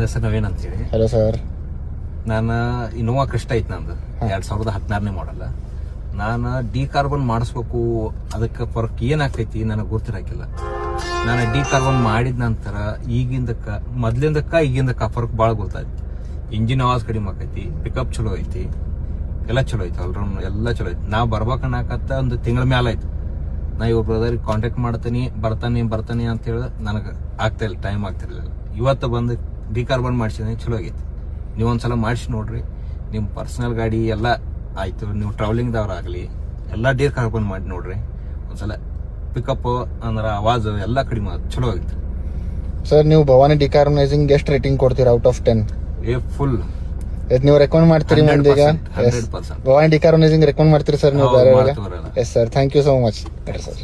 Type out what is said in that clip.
ಹೆಸರು ನವೀನ್ ಅಂತೇಳಿ. Hello sir. ನಾನು ಇನೋವಾ ಕ್ರಿಸ್ಟ ಐತಿ ನಂದು 2016 ಮಾಡಲ್ಲ. ನಾನು ಡಿ ಕಾರ್ಬನ್ ಮಾಡಿಸ್ಬೇಕು, ಅದಕ್ಕೆ ಫರ್ಕ್ ಏನಾಗ್ತೈತಿ ನನಗೆ ಗೊತ್ತಿರಾಕಿಲ್ಲ. ನಾನು ಡಿ ಕಾರ್ಬನ್ ಮಾಡಿದ ನಂತರ ಮೊದ್ಲಿಂದಕ್ಕ ಈಗಿಂದಕ್ಕ ಫರ್ಕ್ ಭಾಳ ಗೊತ್ತಾಯ್ತು. ಇಂಜಿನ್ ಆವಾಜ್ ಕಡಿಮೆ ಆಕೈತಿ, ಪಿಕಪ್ ಚಲೋ ಐತಿ, ಎಲ್ಲ ಚಲೋ ಐತಿ, ಆಲ್ರೌಂಡ್ ಎಲ್ಲ ಚಲೋ ಐತಿ. ನಾ ಬರ್ಬೇಕನ್ನಕತ್ತ ಒಂದು ತಿಂಗಳ ಮ್ಯಾಲ ಆಯ್ತು. ನಾ ಇವ್ರ ಬ್ರದರಿಗೆ ಕಾಂಟ್ಯಾಕ್ಟ್ ಮಾಡ್ತೀನಿ, ಬರ್ತಾನೆ ಅಂತ ಹೇಳಿ ನನಗೆ ಆಗ್ತಾ ಇಲ್ಲ, ಟೈಮ್ ಆಗ್ತಿರ್ಲಿಲ್ಲ. ಇವತ್ತು ಬಂದು ಡಿ ಕಾರ್ಬನ್ ಮಾಡಿಸಿದ್ರೆ ಚಲೋ ಆಗೈತಿ. ನೀವು ಒಂದ್ಸಲ ಮಾಡಿಸಿ ನೋಡ್ರಿ. ನಿಮ್ಮ ಪರ್ಸನಲ್ ಗಾಡಿ ಎಲ್ಲ ಆಯ್ತು, ನೀವು ಟ್ರಾವೆಲಿಂಗ್ದವ್ರಾಗಲಿ ಎಲ್ಲ ಡಿ ಕಾರ್ಬನ್ ಮಾಡಿ ನೋಡ್ರಿ. ಒಂದ್ಸಲ ಪಿಕಪ್ ಅಂದ್ರೆ ಆವಾಜ್ ಎಲ್ಲ ಕಡಿಮೆ ಚಲೋ ಆಗಿತ್ತು. ಸರ್, ನೀವು ಭವಾನಿ ಡಿಕಾರ್ಬನೈಸಿಂಗ್ ಎಷ್ಟು ರೇಟಿಂಗ್ ಕೊಡ್ತೀರಾ ಔಟ್ ಆಫ್ 10? ಫುಲ್ ನೀವು ರೆಕಮೆಂಡ್ ಮಾಡ್ತೀರಿ ಮಂದಿಗೆ? 100%. ಭವಾನಿ ಡಿಕಾರ್ಬನೈಸಿಂಗ್ ರೆಕಮೆಂಡ್ ಮಾಡ್ತೀರಿ ಸರ್ ನೀವು ಬೇರೆ? Yes sir, thank you so much sir.